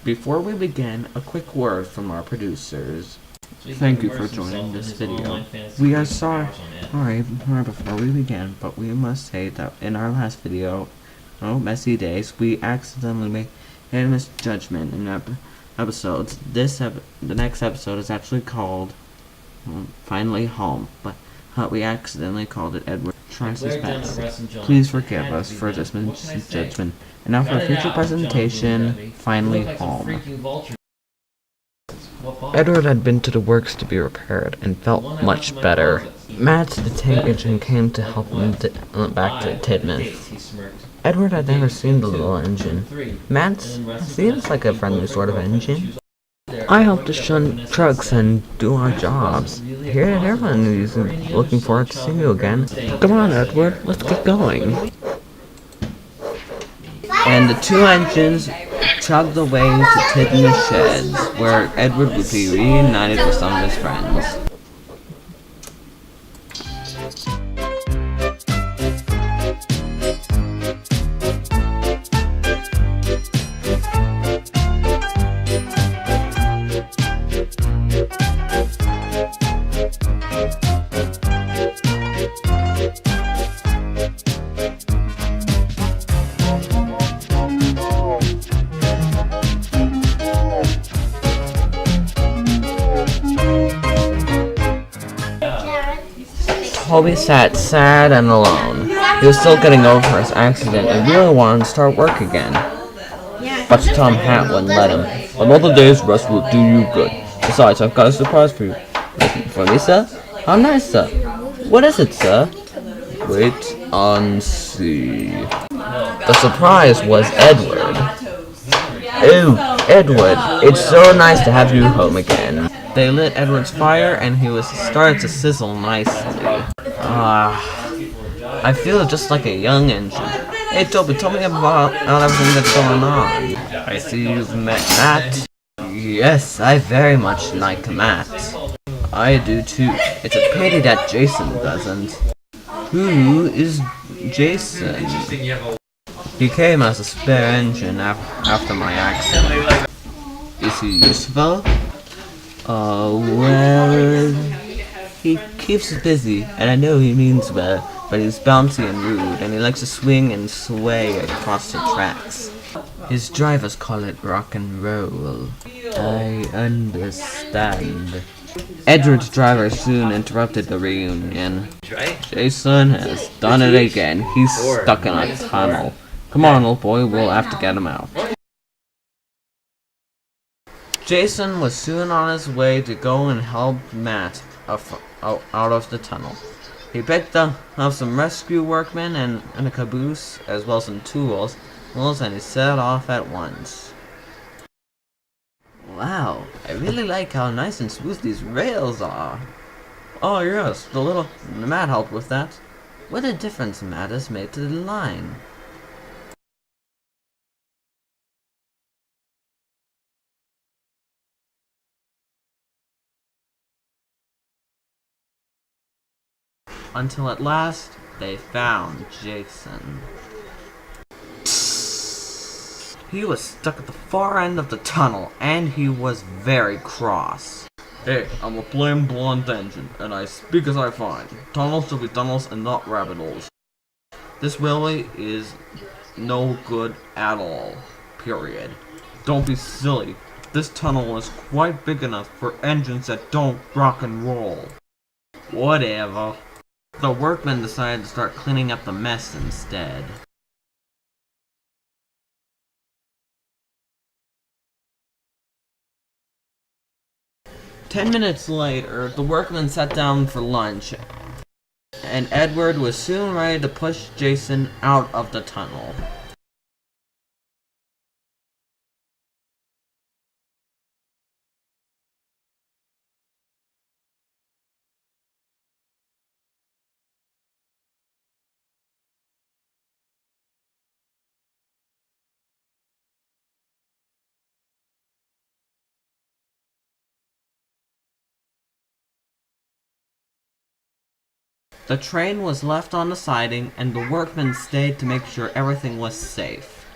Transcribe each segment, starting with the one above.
Before we begin, a quick word from our producers. Thank you for joining this video. We are sorry before we begin, but we must say that in our last video, Messy Days, we accidentally made a misjudgment in episodes. The next episode is actually called Finally Home, but we accidentally called it Edward Tries His Best. Please forgive us for this misjudgment. And now for a future presentation, Finally Home. Edward had been to the works to be repaired and felt much better. Matt, the tank engine, came to help him back to Tidmouth. Edward had never seen the little engine. Matt seems like a friendly sort of engine. I help to shun trucks and do our jobs. Here at Airline News, and looking forward to seeing you again. Come on, Edward, let's get going. And the two engines chugged away to Tidmouth Sheds, where Edward would be reunited with some of his friends. Toby sat sad and alone. He was still getting over his accident and really wanted to start work again. But Tom Hat wouldn't let him. Another day's rest will do you good. Besides, I've got a surprise for you. For me, sir? How nice, sir. What is it, sir? Wait and see. The surprise was Edward. Oh, Edward, it's so nice to have you home again. They lit Edward's fire and he was started to sizzle nicely. I feel just like a young engine. Hey Toby, tell me about everything that's going on. I see you've met Matt. Yes, I very much like Matt. I do too. It's a pity that Jason doesn't. Who is Jason? He came as a spare engine after my accident. Is he useful? Well, he keeps us busy, and I know he means well, but he's bouncy and rude, and he likes to swing and sway across the tracks. His drivers call it rock and roll. I understand. Edward's driver soon interrupted the reunion. Jason has done it again. He's stuck in a tunnel. Come on, old boy, we'll have to get him out. Jason was soon on his way to go and help Matt out of the tunnel. He picked up some rescue workmen and a caboose, as well as some tools, and he set off at once. Wow, I really like how nice and smooth these rails are. Oh yes, Matt helped with that. What a difference Matt has made to the line. Until at last, they found Jason. He was stuck at the far end of the tunnel, and he was very cross. Hey, I'm a plain blonde engine, and I speak as I find. Tunnels should be tunnels and not rabbit holes. This railway is no good at all. Period. Don't be silly. This tunnel is quite big enough for engines that don't rock and roll. Whatever. The workmen decided to start cleaning up the mess instead. "10 minutes later, the workmen sat down for lunch, and Edward was soon ready to push Jason out of the tunnel. The train was left on the siding, and the workmen stayed to make sure everything was safe.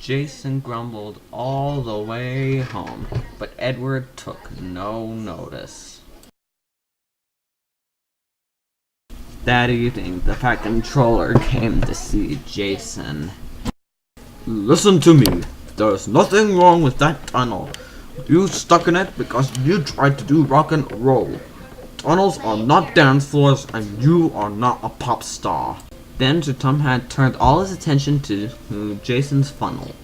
Jason grumbled all the way home, but Edward took no notice. That evening, the Fat Controller came to see Jason. Listen to me. There's nothing wrong with that tunnel. You stuck in it because you tried to do rock and roll. Tunnels are not dance floors, and you are not a pop star. Then Sir Tom had turned all his attention to Jason's funnel.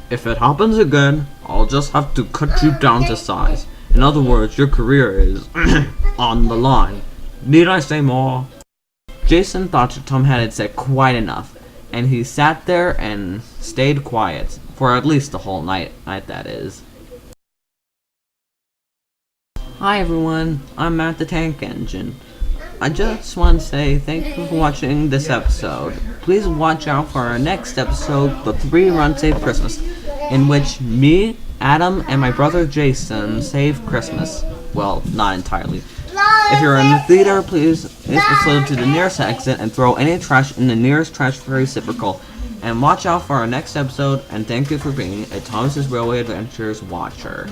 If it happens again, I'll just have to cut you down to size. In other words, your career is on the line. Need I say more? Jason thought Sir Tom had said quite enough, and he sat there and stayed quiet, for at least the whole night that is. Hi everyone, I'm Matt the Tank Engine. I just want to say thank you for watching this episode. Please watch out for our next episode, The 3 Run Save Christmas, in which me, Adam, and my brother Jason save Christmas. Well, not entirely. If you're in the theater, please proceed to the nearest exit and throw any trash in the nearest trash receptacle. And watch out for our next episode, and thank you for being a Thomas's Railway Adventures watcher.